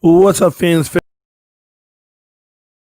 What's up, fans?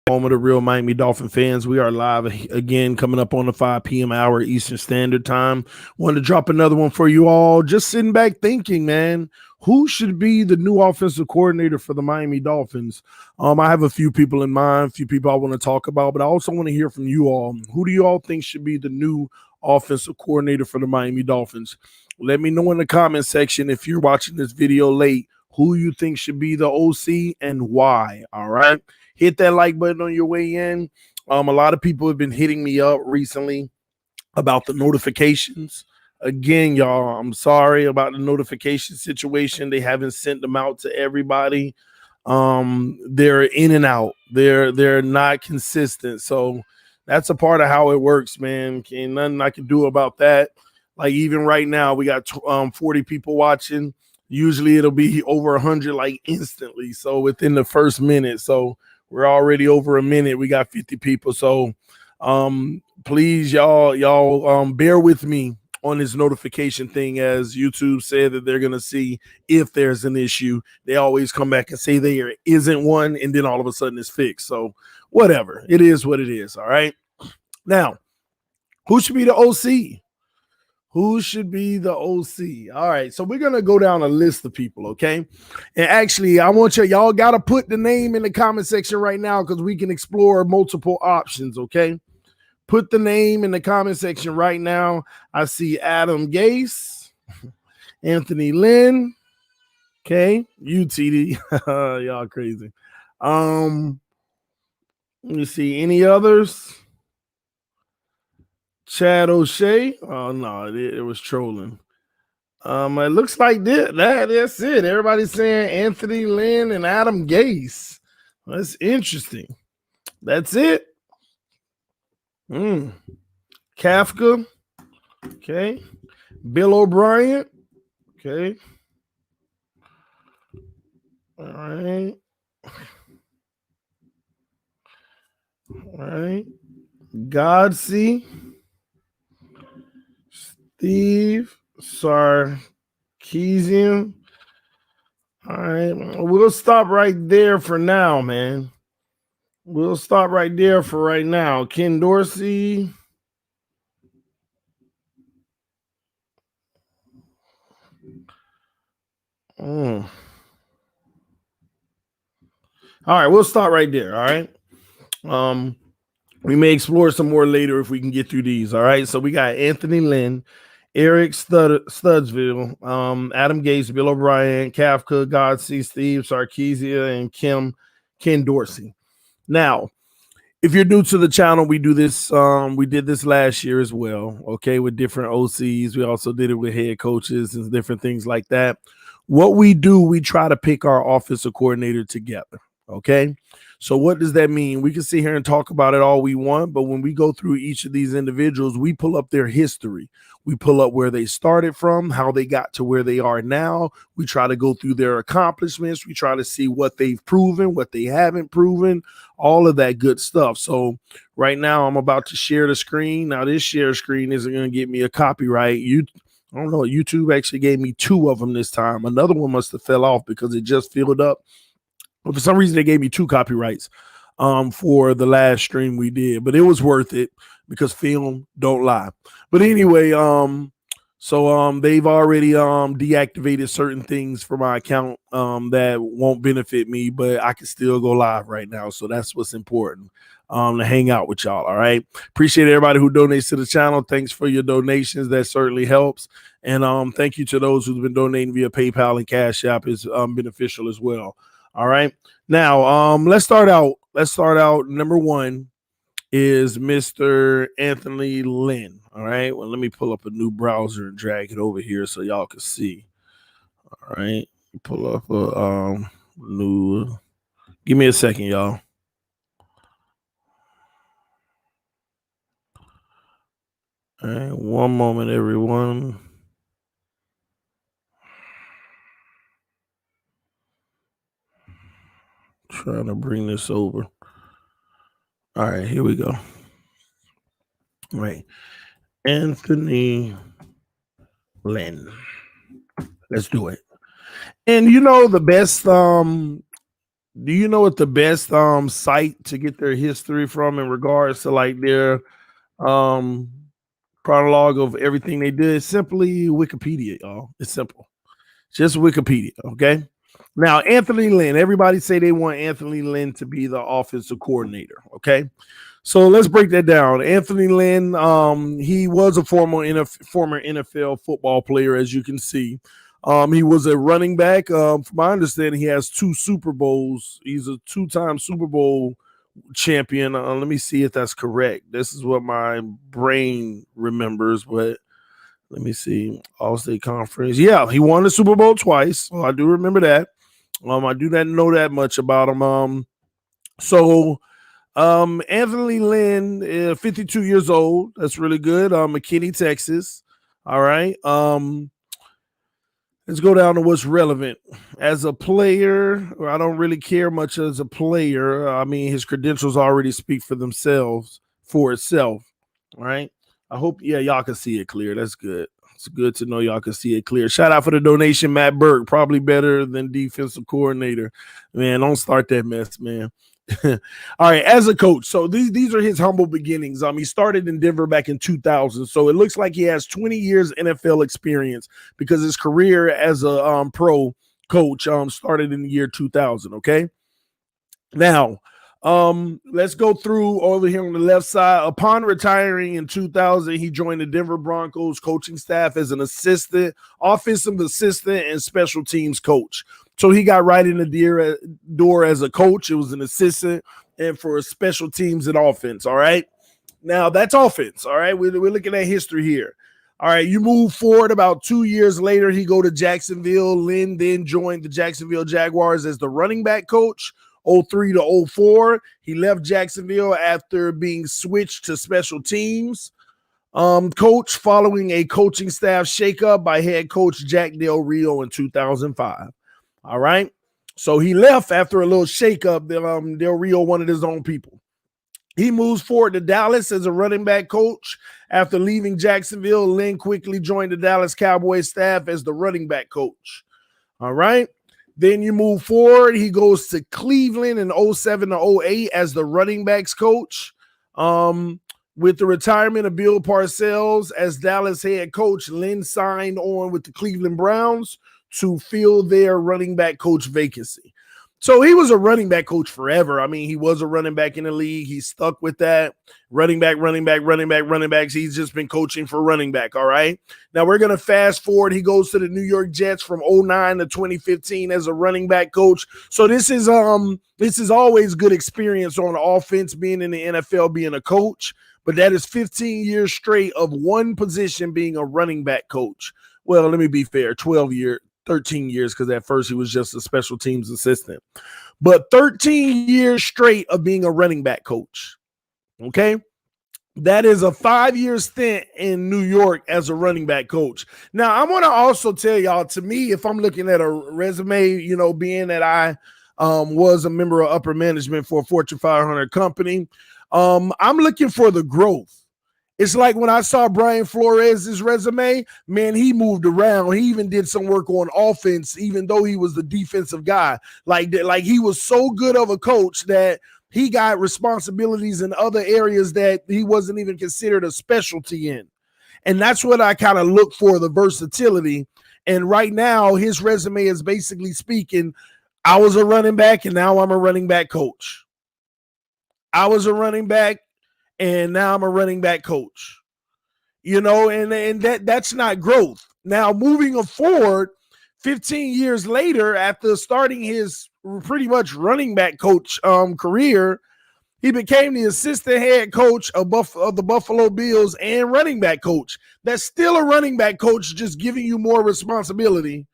Home of the real Miami Dolphin fans. We are live again, coming up on the 5 p.m. hour Eastern Standard Time. Wanted to drop another one for you all. Just sitting back thinking, man, who should be the new offensive coordinator for the Miami Dolphins? I have a few people in mind, a few people I want to talk about, but I also want to hear from you all. Who do you all think should be the new offensive coordinator for the Miami Dolphins? Let me know in the comment section if you're watching this video late who you think should be the OC and why. All right. Hit that like button on your way in. A lot of people have been hitting me up recently about the notifications. Again, y'all, I'm sorry about the notification situation. They haven't sent them out to everybody. They're in and out. They're not consistent. So that's a part of how it works, man. Ain't nothing I can do about that. Like even right now, we got 40 people watching. Usually it'll be over 100 like instantly. So within the first minute. So we're already over a minute. We got 50 people. So please, y'all bear with me on this notification thing, as YouTube said that they're going to see if there's an issue. They always come back and say there isn't one, and then all of a sudden it's fixed. So whatever. It is what it is. All right. Now, who should be the OC? Who should be the OC? All right, so we're going to go down a list of people, okay? And actually, I want y'all got to put the name in the comment section right now because we can explore multiple options, okay? Put the name in the comment section right now. I see Adam Gase, Anthony Lynn, okay? UTD, y'all crazy. Let me see, any others? Chad O'Shea. Oh no, it was trolling. It looks like that's it. Everybody's saying Anthony Lynn and Adam Gase. That's interesting. That's it. Kafka. Okay. Bill O'Brien. Okay. All right. All right. Godsey. Steve Sarkisian. All right. We'll stop right there for now, man. We'll stop right there for right now. Ken Dorsey. All right. We'll stop right there. All right. We may explore some more later if we can get through these. All right. So we got Anthony Lynn, Eric Studsville, Adam Gase, Bill O'Brien, Kafka, Godsey, Steve Sarkisian, and Ken Dorsey. Now, if you're new to the channel, we do this. We did this last year as well. Okay, with different OCs. We also did it with head coaches and different things like that. What we do, we try to pick our offensive coordinator together. Okay. So what does that mean? We can sit here and talk about it all we want, but when we go through each of these individuals, we pull up their history. We pull up where they started from, how they got to where they are now. We try to go through their accomplishments. We try to see what they've proven, what they haven't proven, all of that good stuff. So right now I'm about to share the screen. Now this share screen isn't going to get me a copyright. I don't know. YouTube actually gave me 2 of them this time. Another one must have fell off because it just filled up. But for some reason, they gave me 2 copyrights for the last stream we did. But it was worth it because film don't lie. But anyway, so they've already deactivated certain things for my account that won't benefit me, but I can still go live right now. So that's what's important, to hang out with y'all. All right. Appreciate everybody who donates to the channel. Thanks for your donations. That certainly helps. And thank you to those who've been donating via PayPal and Cash App is beneficial as well. All right. Now, let's start out. Number 1 is Mr. Anthony Lynn. All right. Well, let me pull up a new browser and drag it over here so y'all can see. All right. Pull up a new. Give me a second, y'all. All right. One moment, everyone. Trying to bring this over. All right, here we go. All right. Anthony Lynn. Let's do it. And you know the best Do you know what the best site to get their history from in regards to like their um chronologue of everything they did? Simply Wikipedia, y'all. It's simple. Just Wikipedia, okay? Now, Anthony Lynn, everybody say they want Anthony Lynn to be the offensive coordinator, okay? So let's break that down. Anthony Lynn, he was a former NFL football player, as you can see. He was a running back. From my understanding, he has 2 Super Bowls. He's a 2-time Super Bowl champion. Let me see if that's correct. This is what my brain remembers, but let me see. All-State Conference. Yeah, he won the Super Bowl twice. So I do remember that. I do not know that much about him. So Anthony Lynn, 52 years old. That's really good. McKinney, Texas. All right. Let's go down to what's relevant. As a player, I don't really care much as a player. I mean, his credentials already speak for themselves, for itself. All right. I hope, y'all can see it clear. That's good. It's good to know y'all can see it clear. Shout out for the donation, Matt Burke. Probably better than defensive coordinator. Man, don't start that mess, man. All right, as a coach, so these are his humble beginnings. He started in Denver back in 2000, so it looks like he has 20 years NFL experience because his career as a pro coach started in the year 2000. Okay, now let's go through over here on the left side. Upon retiring in 2000, he joined the Denver Broncos coaching staff as an assistant, offensive assistant, and special teams coach. So he got right in the door as a coach. It was an assistant and for special teams and offense. All right. Now that's offense. All right. We're looking at history here. All right. You move forward about 2 years later. He go to Jacksonville. Lynn then joined the Jacksonville Jaguars as the running back coach. 03 to 04. He left Jacksonville after being switched to special teams coach following a coaching staff shakeup by head coach Jack Del Rio in 2005. All right. So he left after a little shakeup. Del Rio wanted his own people. He moves forward to Dallas as a running back coach. After leaving Jacksonville, Lynn quickly joined the Dallas Cowboys staff as the running back coach. All right. Then you move forward. He goes to Cleveland in 07 to 08 as the running backs coach. With the retirement of Bill Parcells as Dallas head coach, Lynn signed on with the Cleveland Browns to fill their running back coach vacancy. So he was a running back coach forever. I mean, he was a running back in the league. He stuck with that. Running backs. He's just been coaching for running back, all right? Now we're going to fast forward. He goes to the New York Jets from 09 to 2015 as a running back coach. So this is always good experience on offense, being in the NFL, being a coach. But that is 15 years straight of one position being a running back coach. Well, let me be fair, 13 years, because at first he was just a special teams assistant. But 13 years straight of being a running back coach. Okay? That is a 5-year stint in New York as a running back coach. Now, I want to also tell y'all, to me, if I'm looking at a resume, being that I was a member of upper management for a Fortune 500 company, I'm looking for the growth. It's like when I saw Brian Flores' resume, man, he moved around. He even did some work on offense, even though he was the defensive guy. Like he was so good of a coach that he got responsibilities in other areas that he wasn't even considered a specialty in. And that's what I kind of look for, the versatility. And right now, his resume is basically speaking, I was a running back and now I'm a running back coach. I was a running back and now I'm a running back coach, and that's not growth. Now, moving forward, 15 years later, after starting his pretty much running back coach career, he became the assistant head coach of the Buffalo Bills and running back coach. That's still a running back coach, just giving you more responsibility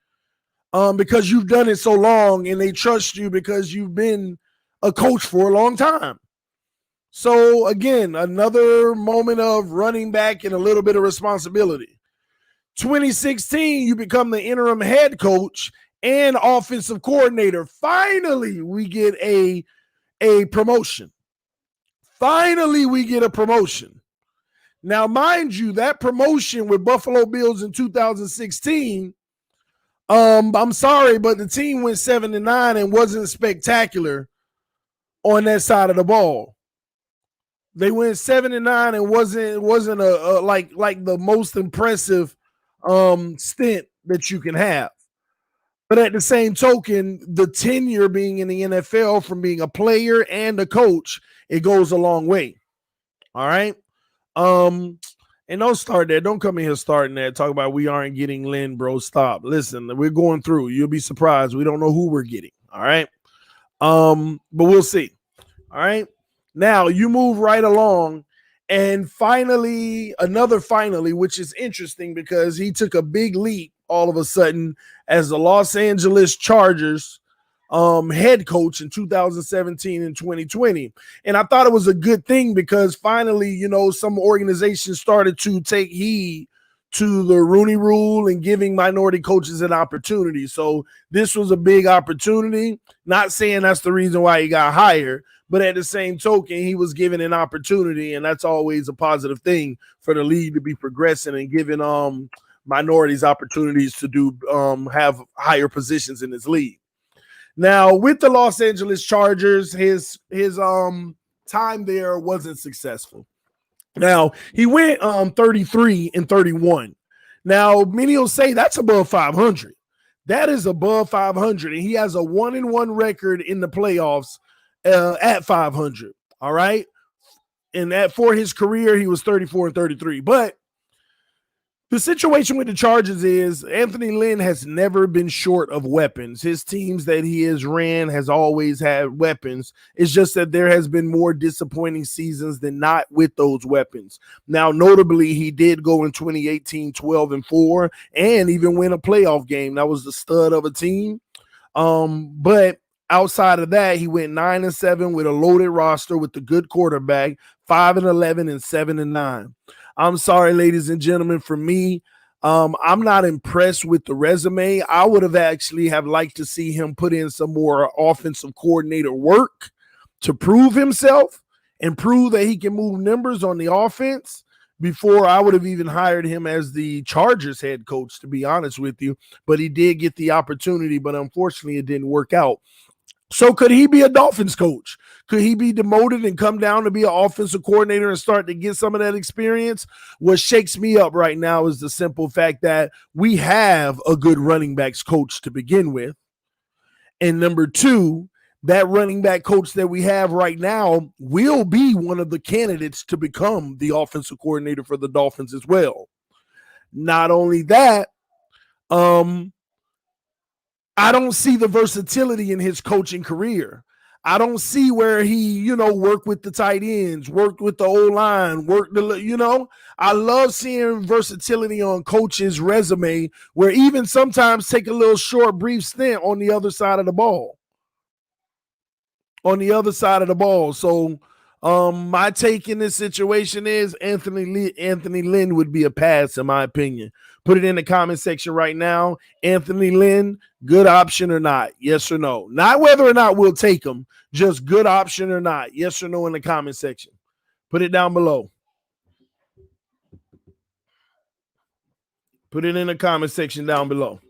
because you've done it so long and they trust you because you've been a coach for a long time. So, again, another moment of running back and a little bit of responsibility. 2016, you become the interim head coach and offensive coordinator. Finally, we get a promotion. Finally, we get a promotion. Now, mind you, that promotion with Buffalo Bills in 2016, I'm sorry, but the team went 7-9 and wasn't spectacular on that side of the ball. They went 7-9 and wasn't a like the most impressive stint that you can have. But at the same token, the tenure being in the NFL from being a player and a coach, it goes a long way. All right. And don't start there. Don't come in here starting that. Talk about we aren't getting Lynn, bro. Stop. Listen, we're going through. You'll be surprised. We don't know who we're getting. All right. But we'll see. All right. Now you move right along. And finally, which is interesting because he took a big leap all of a sudden as the Los Angeles Chargers head coach in 2017 and 2020. And I thought it was a good thing because finally, some organizations started to take heed to the Rooney Rule and giving minority coaches an opportunity. So this was a big opportunity. Not saying that's the reason why he got hired, but at the same token, he was given an opportunity, and that's always a positive thing for the league to be progressing and giving minorities opportunities to do have higher positions in this league. Now, with the Los Angeles Chargers, his time there wasn't successful. Now, he went 33 and 31. Now, many will say that's above 500. That is above 500, and he has a 1-1 record in the playoffs at 500. All right, and that for his career, he was 34 and 33. But the situation with the Chargers is Anthony Lynn has never been short of weapons. His teams that he has ran has always had weapons. It's just that there has been more disappointing seasons than not with those weapons. Now, notably, he did go in 2018 12-4 and even win a playoff game. That was the stud of a team. But outside of that, he went 9-7 with a loaded roster with a good quarterback, 5-11 and 7-9. I'm sorry, ladies and gentlemen, for me, I'm not impressed with the resume. I would have actually have liked to see him put in some more offensive coordinator work to prove himself and prove that he can move numbers on the offense before I would have even hired him as the Chargers head coach, to be honest with you. But he did get the opportunity, but unfortunately it didn't work out. So could he be a Dolphins coach? Could he be demoted and come down to be an offensive coordinator and start to get some of that experience? What shakes me up right now is the simple fact that we have a good running backs coach to begin with. And number two, that running back coach that we have right now will be one of the candidates to become the offensive coordinator for the Dolphins as well. Not only that, I don't see the versatility in his coaching career. I don't see where he, worked with the tight ends, worked with the O-line, I love seeing versatility on coach's resume where even sometimes take a little short, brief stint on the other side of the ball. So my take in this situation is Anthony Lynn would be a pass, in my opinion. Put it in the comment section right now. Anthony Lynn, good option or not? Yes or no? Not whether or not we'll take him, just good option or not? Yes or no in the comment section. Put it down below. Put it in the comment section down below.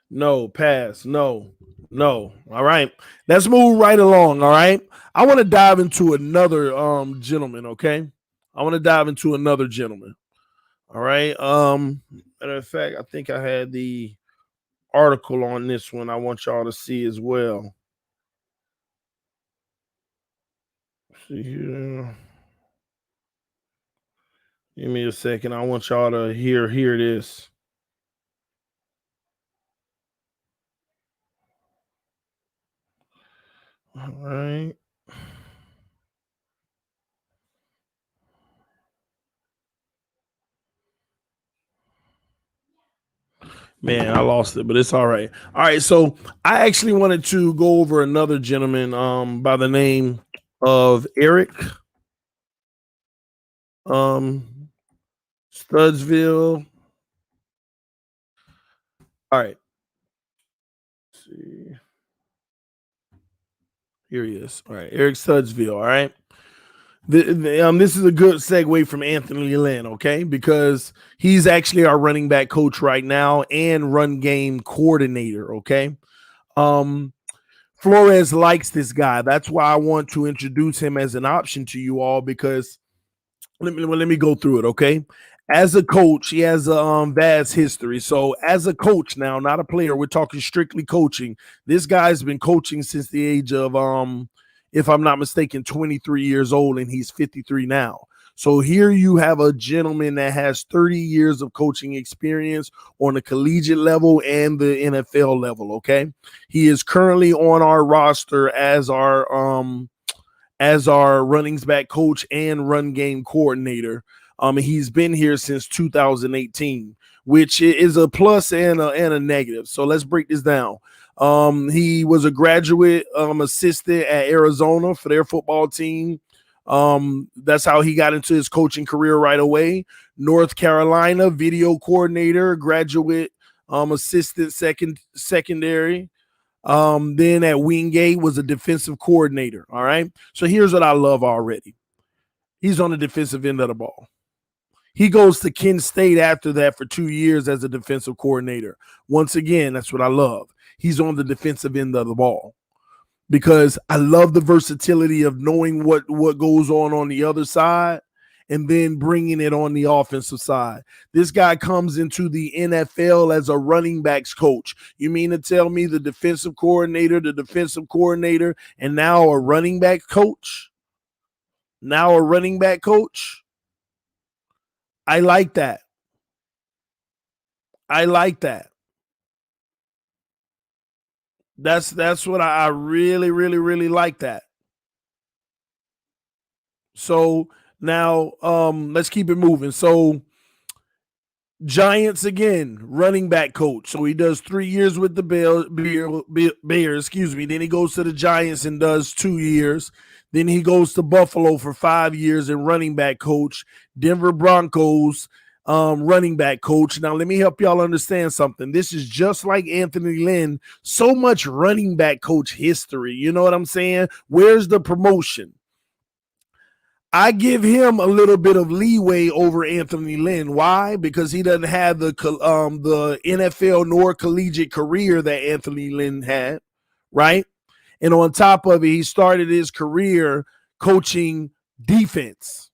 No, pass. No. All right. Let's move right along. All right. I want to dive into another gentleman, okay? I want to dive into another gentleman. All right. Matter of fact, I think I had the article on this one I want y'all to see as well. See here. Give me a second. I want y'all to hear this. All right. Man, I lost it, but it's all right. All right, so I actually wanted to go over another gentleman by the name of Eric Studsville. All right. Let's see. Here he is. All right, Eric Studsville, all right? This is a good segue from Anthony Lynn, okay? Because he's actually our running back coach right now and run game coordinator, okay? Flores likes this guy. That's why I want to introduce him as an option to you all, because let me go through it, okay? As a coach, he has a vast history. So as a coach now, not a player, we're talking strictly coaching. This guy's been coaching since the age of if I'm not mistaken, 23 years old, and he's 53 now. So here you have a gentleman that has 30 years of coaching experience on the collegiate level and the NFL level, okay? He is currently on our roster as our running back coach and run game coordinator. He's been here since 2018, which is a plus and a negative. So let's break this down. He was a graduate assistant at Arizona for their football team. That's how he got into his coaching career right away. North Carolina video coordinator, graduate assistant secondary. Then at Wingate was a defensive coordinator. All right. So here's what I love already. He's on the defensive end of the ball. He goes to Kent State after that for 2 years as a defensive coordinator. Once again, that's what I love. He's on the defensive end of the ball, because I love the versatility of knowing what goes on the other side and then bringing it on the offensive side. This guy comes into the NFL as a running backs coach. You mean to tell me the defensive coordinator, and now a running back coach? I like that. That's what I really, really, really like that. So now let's keep it moving. So Giants again, running back coach. So he does 3 years with the Bears, excuse me. Then he goes to the Giants and does 2 years. Then he goes to Buffalo for 5 years and running back coach. Denver Broncos running back coach. Now, let me help y'all understand something. This is just like Anthony Lynn. So much running back coach history. You know what I'm saying? Where's the promotion? I give him a little bit of leeway over Anthony Lynn. Why? Because he doesn't have the NFL nor collegiate career that Anthony Lynn had, right? And on top of it, he started his career coaching defense,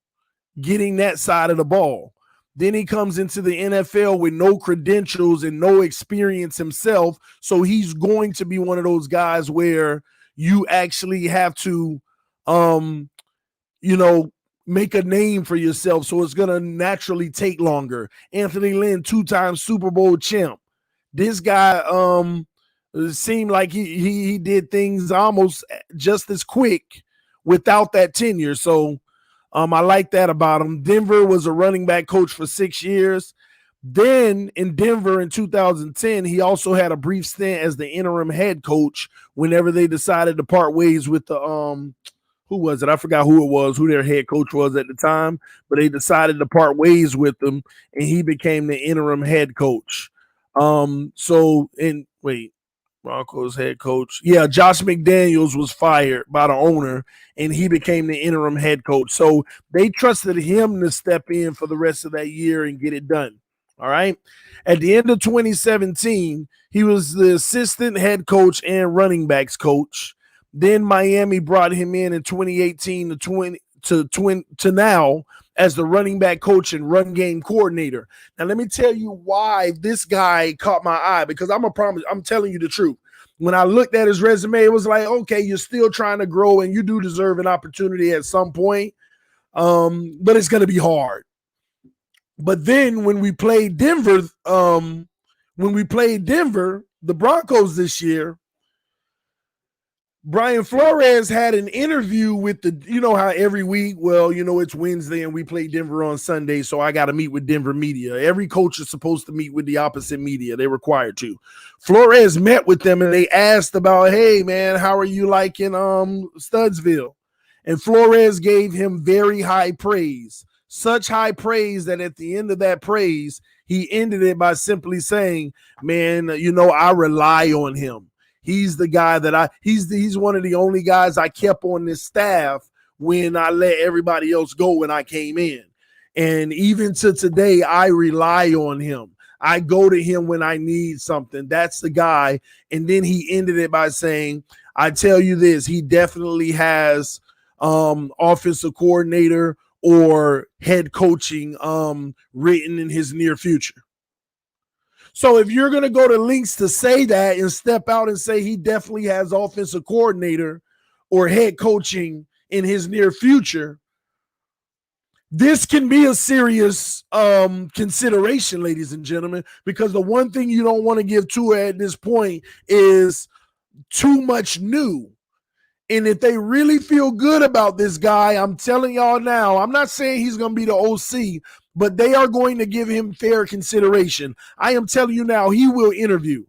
getting that side of the ball. Then he comes into the NFL with no credentials and no experience himself. So he's going to be one of those guys where you actually have to make a name for yourself. So it's going to naturally take longer. Anthony Lynn, 2-time Super Bowl champ. This guy it seemed like he did things almost just as quick without that tenure. So I like that about him. Denver was a running back coach for 6 years. Then in Denver in 2010, he also had a brief stint as the interim head coach whenever they decided to part ways with the who was it? I forgot who it was, who their head coach was at the time, but they decided to part ways with him, and he became the interim head coach. Broncos head coach. Yeah, Josh McDaniels was fired by the owner, and he became the interim head coach. So they trusted him to step in for the rest of that year and get it done. All right. At the end of 2017, he was the assistant head coach and running backs coach. Then Miami brought him in 2018 to now as the running back coach and run game coordinator. Now, let me tell you why this guy caught my eye, because I'm telling you the truth. When I looked at his resume, it was like, okay, you're still trying to grow and you do deserve an opportunity at some point, but it's going to be hard. But then when we played Denver, the Broncos this year, Brian Flores had an interview with how every week, it's Wednesday and we play Denver on Sunday, so I got to meet with Denver media. Every coach is supposed to meet with the opposite media. They're required to. Flores met with them and they asked about, hey, man, how are you liking Studesville? And Flores gave him very high praise, such high praise that at the end of that praise, he ended it by simply saying, man, I rely on him. He's the guy that he's one of the only guys I kept on this staff when I let everybody else go when I came in. And even to today, I rely on him. I go to him when I need something. That's the guy. And then he ended it by saying, I tell you this, he definitely has offensive coordinator or head coaching written in his near future. So if you're going to go to links to say that and step out and say he definitely has offensive coordinator or head coaching in his near future, this can be a serious consideration, ladies and gentlemen, because the one thing you don't want to give to at this point is too much new. And if they really feel good about this guy, I'm telling y'all now, I'm not saying he's going to be the OC, but they are going to give him fair consideration. I am telling you now, he will interview.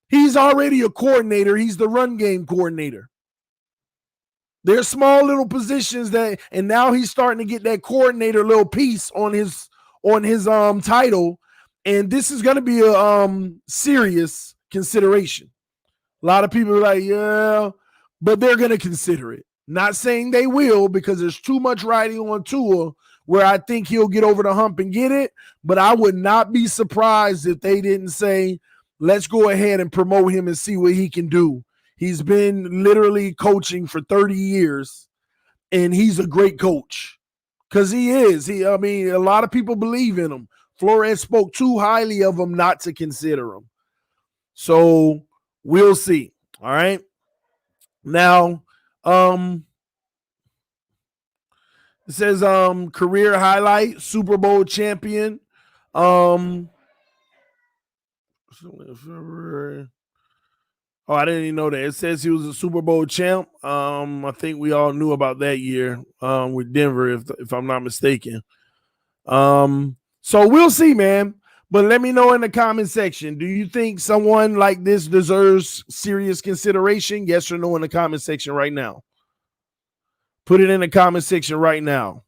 He's already a coordinator. He's the run game coordinator. There's small little positions that, and now he's starting to get that coordinator little piece on his title, and this is going to be a serious consideration. A lot of people are like, yeah, but they're going to consider it. Not saying they will, because there's too much riding on Tua where I think he'll get over the hump and get it, but I would not be surprised if they didn't say, let's go ahead and promote him and see what he can do. He's been literally coaching for 30 years, and he's a great coach because he is. A lot of people believe in him. Flores spoke too highly of him not to consider him. So we'll see. All right. Now, it says career highlight, Super Bowl champion. Oh, I didn't even know that. It says he was a Super Bowl champ. I think we all knew about that year with Denver, if I'm not mistaken. So we'll see, man. But let me know in the comment section. Do you think someone like this deserves serious consideration? Yes or no in the comment section right now. Put it in the comment section right now.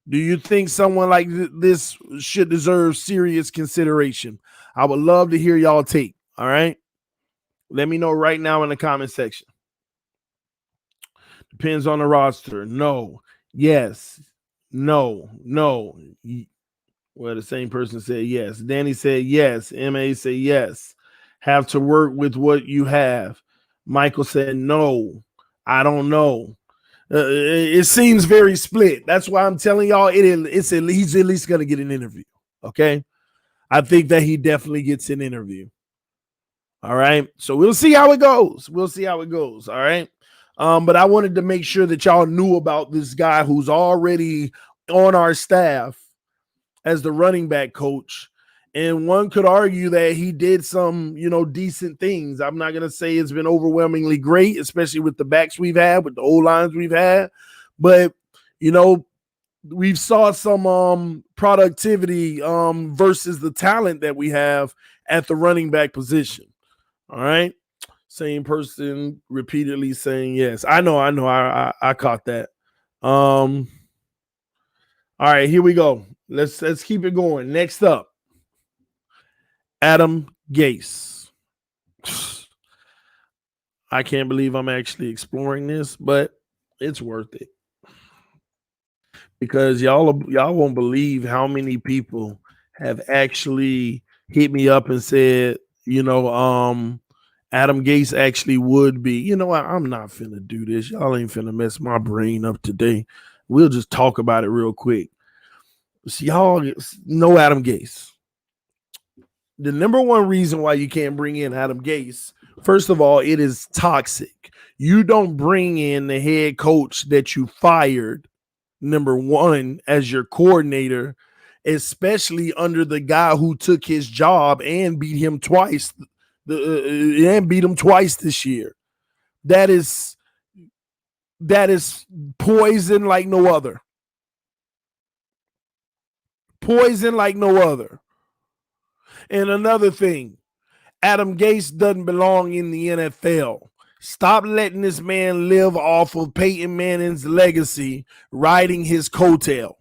Do you think someone like this should deserve serious consideration? I would love to hear y'all take. All right. Let me know right now in the comment section. Depends on the roster. No. Yes. No. No. Well, the same person said yes. Danny said yes. MA said yes. Have to work with what you have. Michael said no. I don't know. It seems very split. That's why I'm telling y'all he's at least going to get an interview. Okay. I think that he definitely gets an interview. All right. So we'll see how it goes. All right. But I wanted to make sure that y'all knew about this guy who's already on our staff as the running back coach. And one could argue that he did some, decent things. I'm not going to say it's been overwhelmingly great, especially with the backs we've had, with the O-lines we've had. But, we've saw some productivity versus the talent that we have at the running back position. All right. Same person repeatedly saying yes. I know. I caught that. All right, here we go. Let's keep it going. Next up, Adam Gase. I can't believe I'm actually exploring this, but it's worth it. Because y'all won't believe how many people have actually hit me up and said, Adam Gase actually would be. You know what? I'm not finna do this. Y'all ain't finna mess my brain up today. We'll just talk about it real quick. So y'all know Adam Gase. The number one reason why you can't bring in Adam Gase, first of all, it is toxic. You don't bring in the head coach that you fired, number one, as your coordinator, especially under the guy who took his job and beat him twice this year. That is poison like no other. Poison like no other. And another thing, Adam Gase doesn't belong in the NFL. Stop letting this man live off of Peyton Manning's legacy, riding his coattail.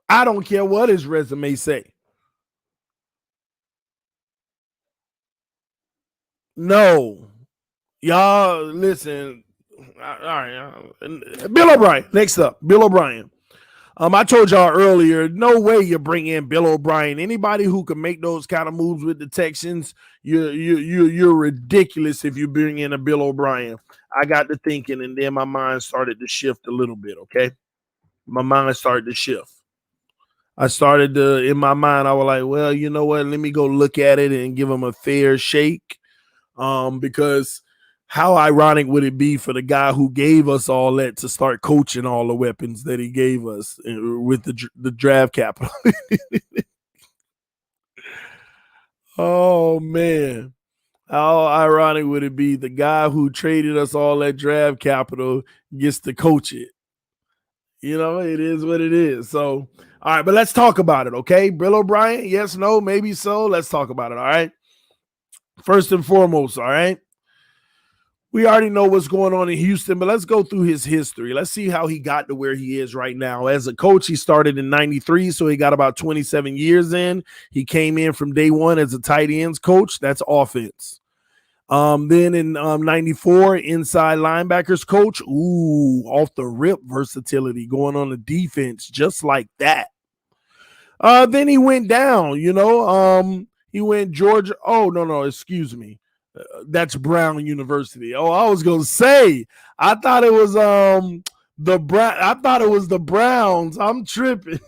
I don't care what his resume say. No. Y'all, listen, right. Bill O'Brien. Next up, Bill O'Brien. I told y'all earlier, no way you bring in Bill O'Brien. Anybody who can make those kind of moves with the Texans, you're ridiculous if you bring in a Bill O'Brien. I got to thinking, and then my mind started to shift a little bit. Okay, my mind started to shift. I started to, in my mind, I was like, well, you know what? Let me go look at it and give him a fair shake. Because how ironic would it be for the guy who gave us all that to start coaching all the weapons that he gave us with the draft capital? Oh, man. How ironic would it be the guy who traded us all that draft capital gets to coach it? You know, it is what it is. So, all right, but let's talk about it, okay? Bill O'Brien, yes, no, maybe so. Let's talk about it, all right? First and foremost, all right? We already know what's going on in Houston, but let's go through his history. Let's see how he got to where he is right now. As a coach, he started in 93, so he got about 27 years in. He came in from day one as a tight ends coach. That's offense. Then in 94, inside linebackers coach. Ooh, off the rip versatility going on the defense just like that. Then he went down, he went Georgia. Oh, no, excuse me. That's Brown University. Oh, I was gonna say, I thought it was the Browns. I'm tripping.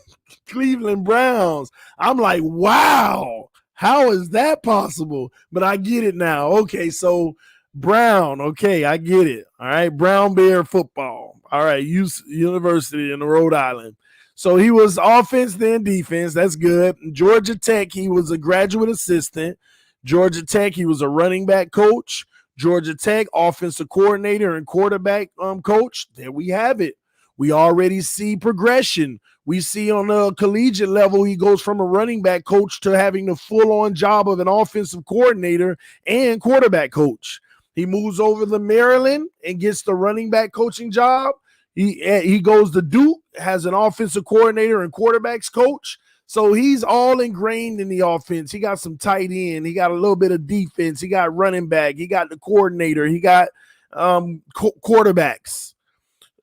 Cleveland Browns. I'm like, wow, how is that possible? But I get it now. Okay, so Brown. Okay, I get it. All right, Brown Bear football. All right, University in Rhode Island. So he was offense, then defense. That's good. Georgia Tech, he was a graduate assistant. Georgia Tech, he was a running back coach. Georgia Tech, offensive coordinator and quarterback coach. There we have it. We already see progression. We see on the collegiate level, he goes from a running back coach to having the full-on job of an offensive coordinator and quarterback coach. He moves over to Maryland and gets the running back coaching job. He goes to Duke, has an offensive coordinator and quarterbacks coach. So he's all ingrained in the offense. He got some tight end. He got a little bit of defense. He got running back. He got the coordinator. He got quarterbacks.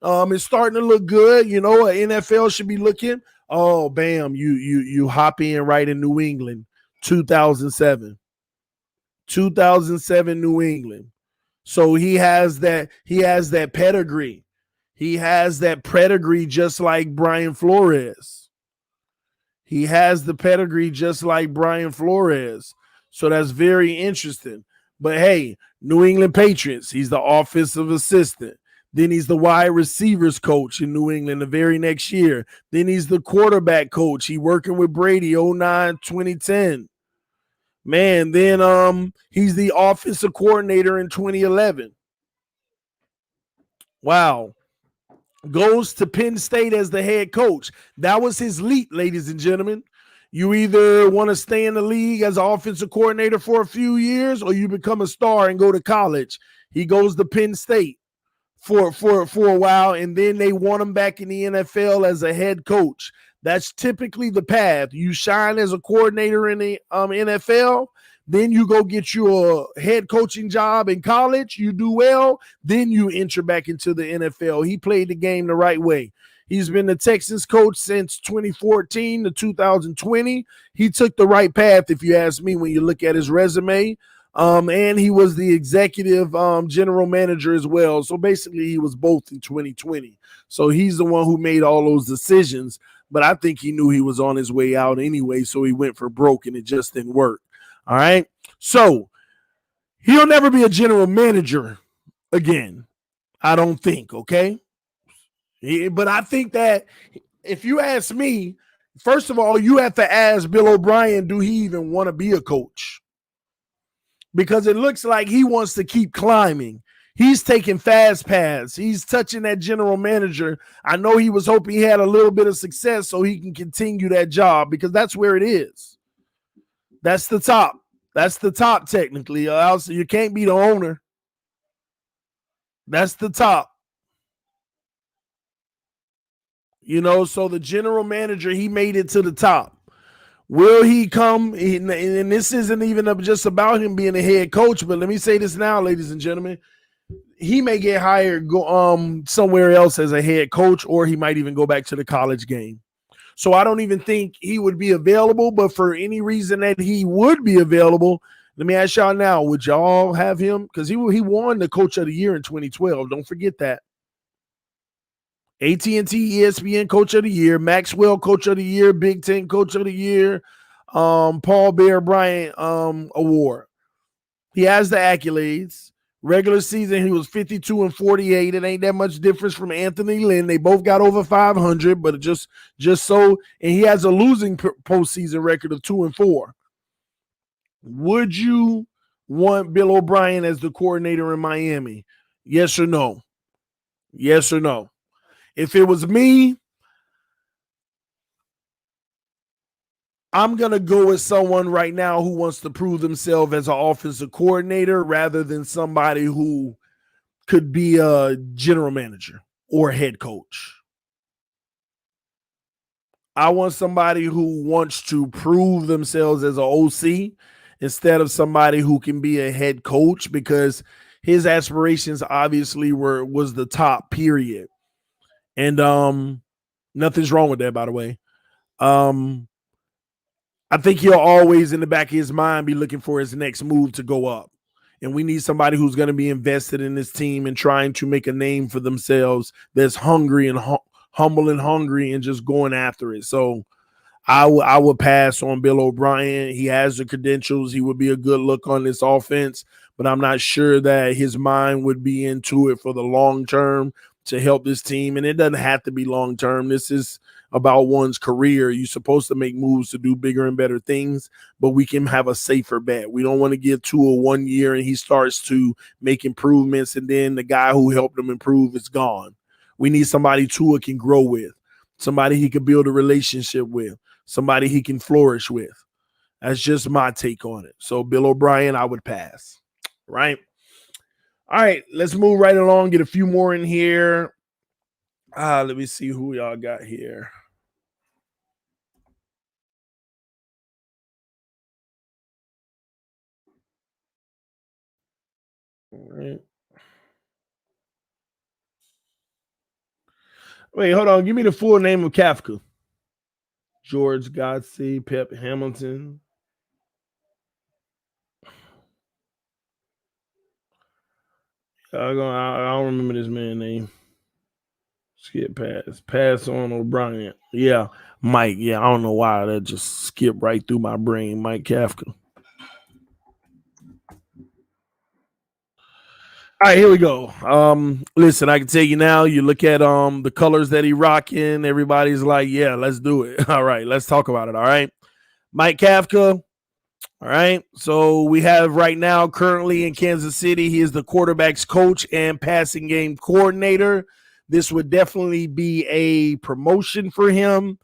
It's starting to look good. An NFL should be looking. Oh, bam! You hop in right in New England, 2007 New England. So he has that pedigree. He has that pedigree just like Brian Flores. He has the pedigree just like Brian Flores. So that's very interesting. But hey, New England Patriots, he's the offensive assistant. Then he's the wide receivers coach in New England the very next year. Then he's the quarterback coach. He working with Brady 09, 2010. Man, then he's the offensive coordinator in 2011. Wow. Goes to Penn State as the head coach. That was his leap, ladies and gentlemen. You either want to stay in the league as an offensive coordinator for a few years or you become a star and go to college. He goes to Penn State for a while, and then they want him back in the NFL as a head coach. That's typically the path. You shine as a coordinator in the NFL, then you go get you a head coaching job in college. You do well, then you enter back into the NFL. He played the game the right way. He's been the Texans coach since 2014 to 2020. He took the right path, if you ask me, when you look at his resume. And he was the executive general manager as well. So basically, he was both in 2020. So he's the one who made all those decisions. But I think he knew he was on his way out anyway, so he went for broke, and it just didn't work. All right? So he'll never be a general manager again, I don't think, okay? But I think that if you ask me, first of all, you have to ask Bill O'Brien, do he even want to be a coach? Because it looks like he wants to keep climbing. He's taking fast paths. He's touching that general manager. I know he was hoping he had a little bit of success so he can continue that job because that's where it is. That's the top. That's the top technically. Else you can't be the owner. That's the top. So the general manager, he made it to the top. Will he come? And this isn't even just about him being a head coach, but let me say this now, ladies and gentlemen. he may get hired somewhere else as a head coach, or he might even go back to the college game. So I don't even think he would be available, but for any reason that he would be available, let me ask y'all now, would y'all have him? Because he won the Coach of the Year in 2012. Don't forget that. AT&T ESPN Coach of the Year, Maxwell Coach of the Year, Big Ten Coach of the Year, Paul Bear Bryant award. He has the accolades. Regular season, he was 52-48. It ain't that much difference from Anthony Lynn. They both got over 500, but just so, and he has a losing postseason record of 2-4. Would you want Bill O'Brien as the coordinator in Miami? Yes or no? Yes or no? If it was me, I'm going to go with someone right now who wants to prove themselves as an offensive coordinator rather than somebody who could be a general manager or head coach. I want somebody who wants to prove themselves as an OC instead of somebody who can be a head coach, because his aspirations obviously was the top, period. And nothing's wrong with that, by the way. I think he'll always, in the back of his mind, be looking for his next move to go up. And we need somebody who's going to be invested in this team and trying to make a name for themselves, that's hungry and humble and hungry and just going after it. So I would pass on Bill O'Brien. He has the credentials. He would be a good look on this offense, but I'm not sure that his mind would be into it for the long term to help this team. And it doesn't have to be long term. This is about one's career. You're supposed to make moves to do bigger and better things, but we can have a safer bet. We don't want to give Tua 1 year and he starts to make improvements, and then the guy who helped him improve is gone. We need somebody Tua can grow with, somebody he can build a relationship with, somebody he can flourish with. That's just my take on it. So Bill O'Brien, I would pass. Right? All right, let's move right along, get a few more in here. Let me see who y'all got here. All right. Wait, hold on. Give me the full name of Kafka. George Godsey, Pep Hamilton. I don't remember this man's name. Skip pass. Pass on O'Brien. Yeah. Mike. Yeah, I don't know why that just skipped right through my brain. Mike Kafka. All right, here we go. Listen, I can tell you now, you look at the colors that he rocking, everybody's like, yeah, let's do it. All right, let's talk about it. All right. Mike Kafka. All right. So we have right now currently in Kansas City, he is the quarterback's coach and passing game coordinator. This would definitely be a promotion for him.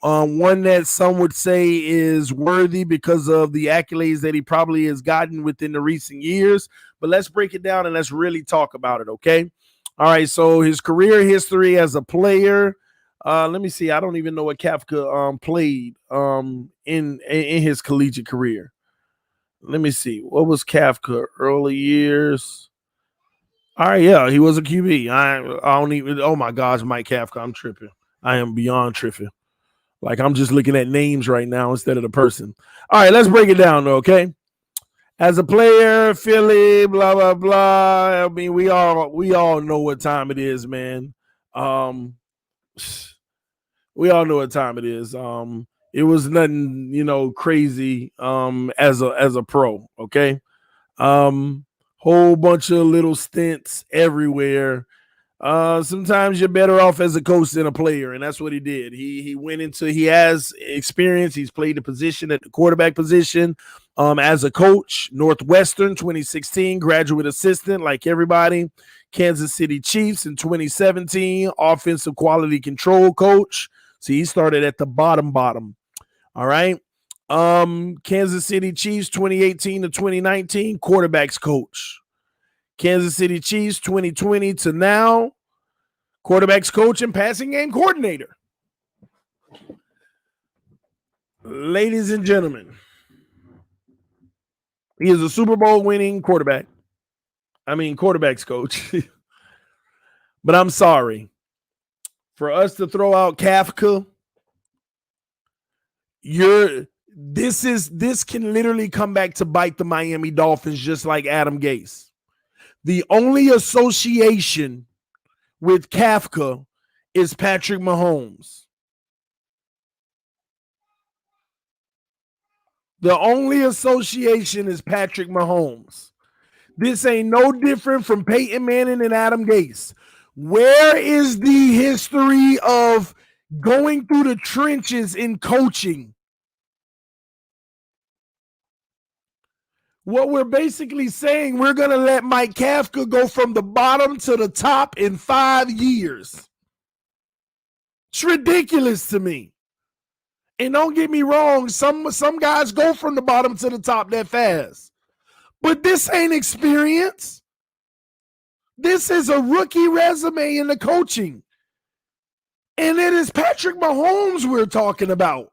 One that some would say is worthy because of the accolades that he probably has gotten within the recent years. But let's break it down and let's really talk about it, okay? All right, so his career history as a player. Let me see. I don't even know what Kafka played in his collegiate career. Let me see. What was Kafka early years? All right, yeah, he was a QB. I don't even. Oh my gosh, Mike Kafka, I'm tripping. I am beyond tripping. Like I'm just looking at names right now instead of the person. All right, let's break it down though, okay? As a player, Philly, blah blah blah. I mean, we all know what time it is, man. Um, we all know what time it is. It was nothing, crazy. As a pro, okay. Whole bunch of little stints everywhere. Sometimes you're better off as a coach than a player, and that's what he did. He has experience. He's played the position at the quarterback position. As a coach, Northwestern 2016, graduate assistant like everybody. Kansas City Chiefs in 2017, offensive quality control coach. So he started at the bottom. All right. Kansas City Chiefs 2018 to 2019, quarterbacks coach. Kansas City Chiefs 2020 to now, quarterbacks coach and passing game coordinator. Ladies and gentlemen, he is a Super Bowl winning quarterback. quarterbacks coach. But I'm sorry. For us to throw out Kafka, this can literally come back to bite the Miami Dolphins just like Adam Gase. The only association with Kafka is Patrick Mahomes. The only association is Patrick Mahomes. This ain't no different from Peyton Manning and Adam Gase. Where is the history of going through the trenches in coaching? What we're basically saying, we're going to let Mike Kafka go from the bottom to the top in 5 years. It's ridiculous to me. And don't get me wrong, some guys go from the bottom to the top that fast. But this ain't experience. This is a rookie resume in the coaching. And it is Patrick Mahomes we're talking about.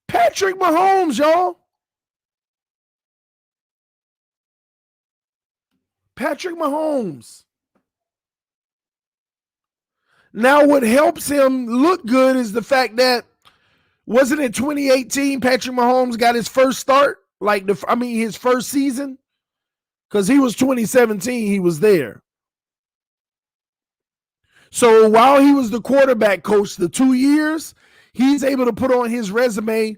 Patrick Mahomes, y'all. Patrick Mahomes. Now, what helps him look good is the fact that, wasn't it 2018 Patrick Mahomes got his first start? His first season? Because he was 2017, he was there. So while he was the quarterback coach the 2 years, he's able to put on his resume,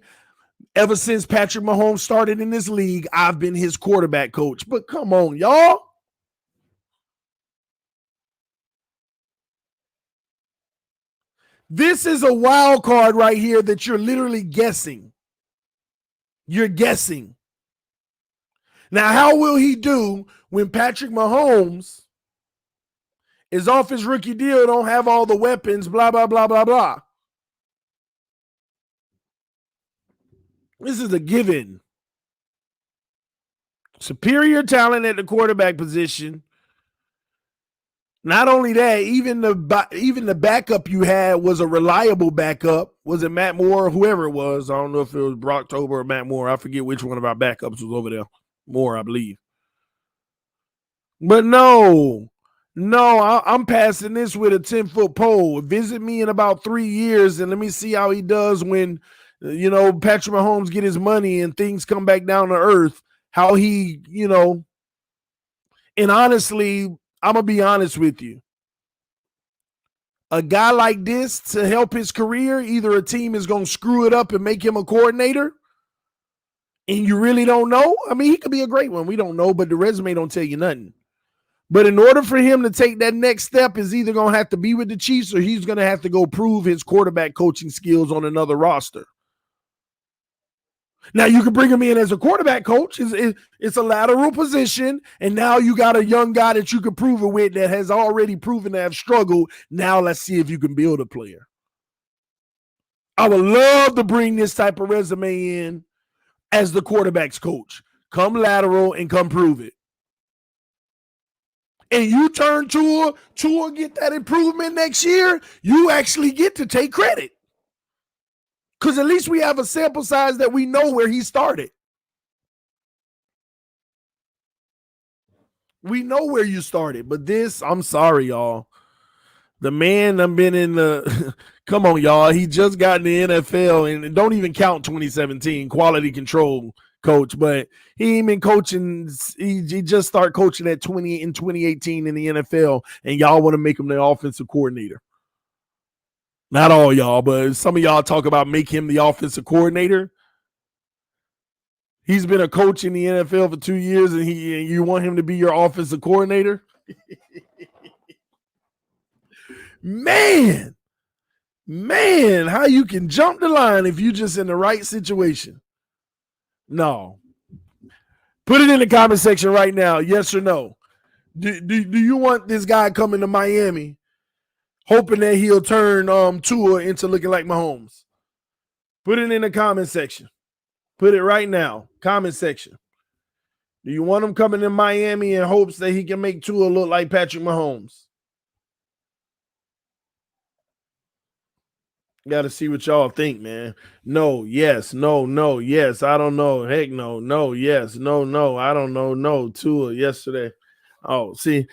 ever since Patrick Mahomes started in this league, I've been his quarterback coach. But come on, y'all. This is a wild card right here that you're literally guessing. You're guessing. Now, how will he do when Patrick Mahomes is off his rookie deal, don't have all the weapons, blah, blah, blah, blah, blah? This is a given. Superior talent at the quarterback position. Not only that, even the backup you had was a reliable backup. Was it Matt Moore or whoever it was? I don't know if it was Brock Tober or Matt Moore. I forget which one of our backups was over there. Moore, I believe. But no, I'm passing this with a 10-foot pole. Visit me in about 3 years and let me see how he does when, Patrick Mahomes get his money and things come back down to earth. How he, and honestly, I'm going to be honest with you. A guy like this, to help his career, either a team is going to screw it up and make him a coordinator, and you really don't know. I mean, he could be a great one. We don't know, but the resume don't tell you nothing. But in order for him to take that next step, is either going to have to be with the Chiefs or he's going to have to go prove his quarterback coaching skills on another roster. Now, you can bring him in as a quarterback coach. It's a lateral position, and now you got a young guy that you can prove it with that has already proven to have struggled. Now let's see if you can build a player. I would love to bring this type of resume in as the quarterback's coach. Come lateral and come prove it. And you turn Tua get that improvement next year, you actually get to take credit. Because at least we have a sample size that we know where he started. We know where you started. But this, I'm sorry, y'all. The man I've been in the come on, y'all. He just got in the NFL, and don't even count 2017 quality control coach, but he ain't been coaching. He just started coaching in 2018 in the NFL, and y'all want to make him the offensive coordinator. Not all y'all, but some of y'all talk about make him the offensive coordinator. He's been a coach in the NFL for 2 years, and you want him to be your offensive coordinator? Man, how you can jump the line if you just in the right situation. No. Put it in the comment section right now, yes or no. Do you want this guy coming to Miami hoping that he'll turn Tua into looking like Mahomes? Put it in the comment section. Put it right now. Comment section. Do you want him coming to Miami in hopes that he can make Tua look like Patrick Mahomes? Got to see what y'all think, man. No, yes, no, yes. I don't know. Heck no, yes, no. I don't know. No, Tua yesterday. Oh, see,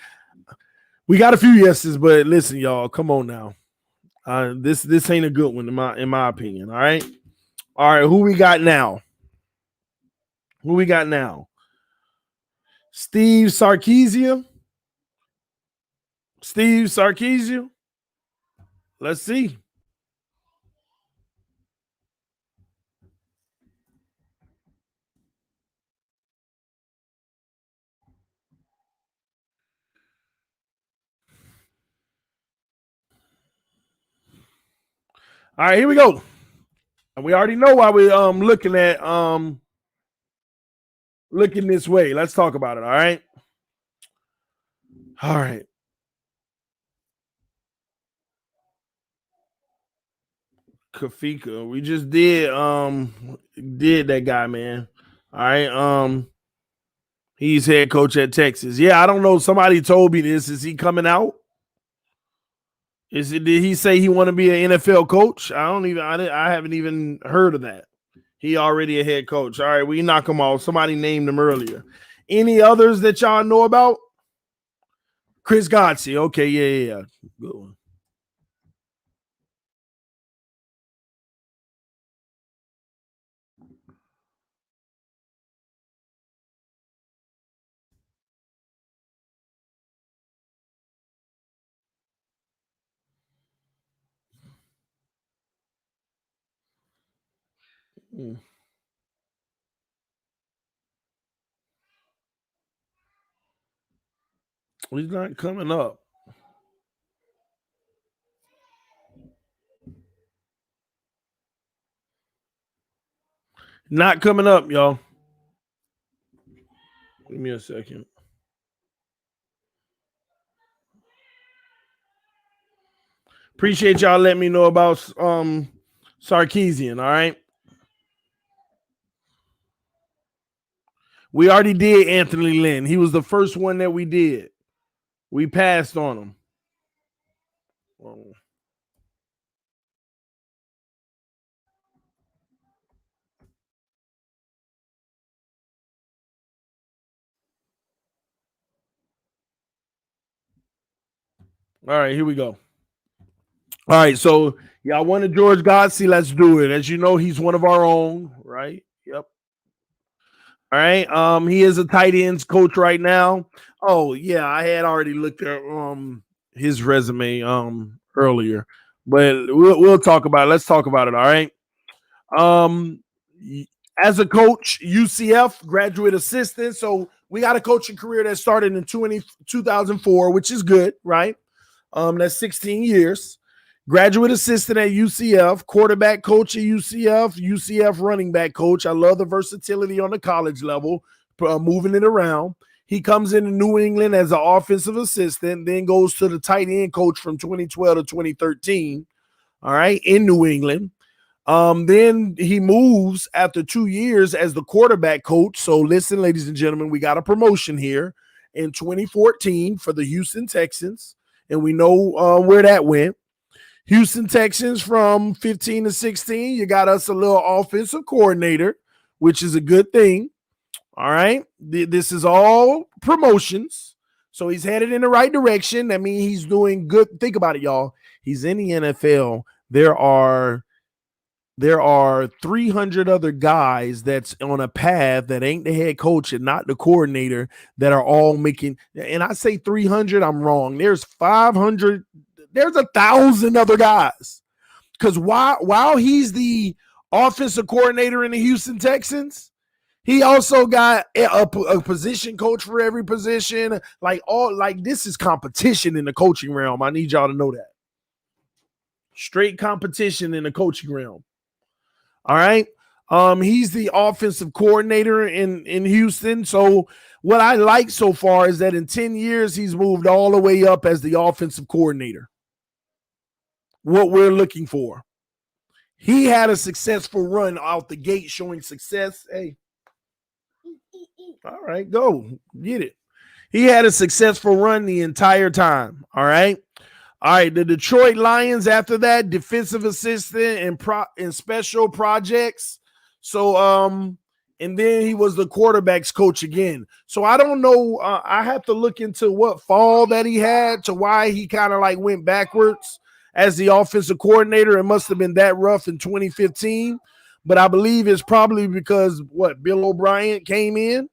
we got a few yeses, but listen, y'all, come on now. This ain't a good one in my opinion. All right. Who we got now? Steve Sarkisian. Let's see. All right, here we go. And we already know why we looking this way. Let's talk about it. All right. All right. Kafika. We just did that guy, man. All right. He's head coach at Texas. Yeah, I don't know. Somebody told me this. Is he coming out? Did he say he want to be an NFL coach? I haven't even heard of that. He already a head coach. All right, we knock him off. Somebody named him earlier. Any others that y'all know about? Chris Godsey. Okay, yeah. Good one. He's not coming up. Not coming up, y'all. Give me a second. Appreciate y'all letting me know about Sarkisian, all right? We already did Anthony Lynn. He was the first one that we did. We passed on him. All right, here we go. All right, so y'all wanted George Godsey. Let's do it. As you know, he's one of our own, right? Yep. All right. He is a tight ends coach right now. Oh yeah, I had already looked at his resume earlier, but we'll talk about it. Let's talk about it. All right. Um, as a coach, UCF graduate assistant. So we got a coaching career that started in 2004, which is good, right? That's 16 years. Graduate assistant at UCF, quarterback coach at UCF running back coach. I love the versatility on the college level, moving it around. He comes into New England as an offensive assistant, then goes to the tight end coach from 2012 to 2013. All right, in New England. Then he moves after 2 years as the quarterback coach. So listen, ladies and gentlemen, we got a promotion here in 2014 for the Houston Texans, and we know where that went. Houston Texans from 15 to 16, you got us a little offensive coordinator, which is a good thing. All right. This is all promotions. So he's headed in the right direction. That means he's doing good. Think about it, y'all. He's in the NFL. There are 300 other guys that's on a path that ain't the head coach and not the coordinator that are all making. And I say 300, I'm wrong. There's 500. There's 1,000 other guys. Because while he's the offensive coordinator in the Houston Texans, he also got a position coach for every position. Like this is competition in the coaching realm. I need y'all to know that. Straight competition in the coaching realm. All right. He's the offensive coordinator in Houston. So what I like so far is that in 10 years, he's moved all the way up as the offensive coordinator. What we're looking for. He had a successful run out the gate showing success. Hey. All right, go. Get it. He had a successful run the entire time. All right. All right, the Detroit Lions after that, defensive assistant and special projects. So and then he was the quarterback's coach again. So I don't know. I have to look into what fall that he had to why he kind of like went backwards as the offensive coordinator. It must have been that rough in 2015. But I believe it's probably because Bill O'Brien came in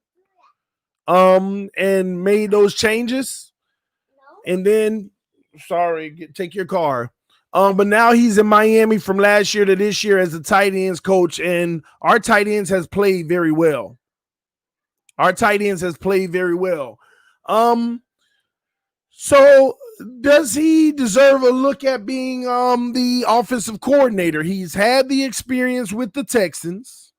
and made those changes. And then take your car. But now he's in Miami from last year to this year as a tight ends coach, and our tight ends has played very well. So does he deserve a look at being the offensive coordinator? He's had the experience with the Texans.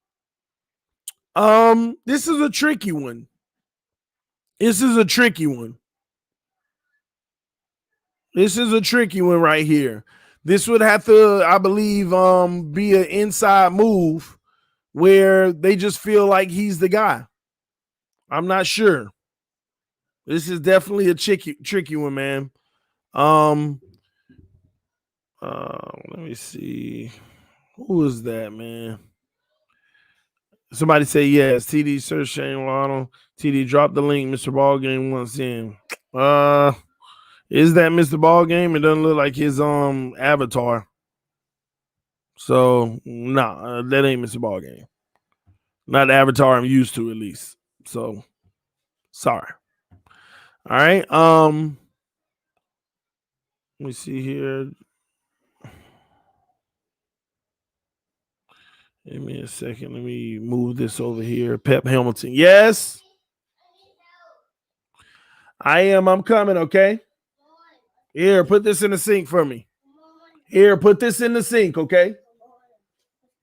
This is a tricky one. This is a tricky one right here. This would have to, I believe, be an inside move where they just feel like he's the guy. I'm not sure. This is definitely a tricky one, man. Let me see. Who is that, man? Somebody say yes. TD search Shane Waddle. TD drop the link. Mr. Ballgame once in. Is that Mr. Ballgame? It doesn't look like his avatar. So that ain't Mr. Ballgame. Not the avatar I'm used to, at least. So sorry. All right. Let me see here. Give me a second. Let me move this over here. Pep Hamilton. Yes. I am. I'm coming, okay? Here, put this in the sink for me. Here, put this in the sink, okay?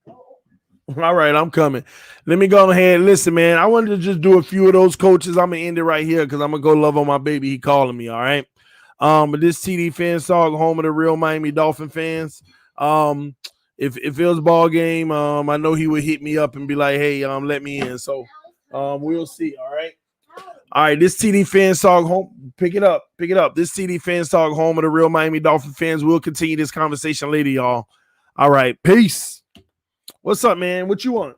All right, I'm coming. Let me go ahead. Listen, man, I wanted to just do a few of those coaches. I'm going to end it right here because I'm going to go love on my baby. He calling me, all right? But this TDPHINSTALK, home of the real Miami Dolphin fans. If it was a ball game, I know he would hit me up and be like, hey, let me in. So we'll see, all right? All right, this TDPHINSTALK home. Pick it up. This TDPHINSTALK, home of the real Miami Dolphin fans. We'll continue this conversation later, y'all. All right, peace. What's up, man? What you want?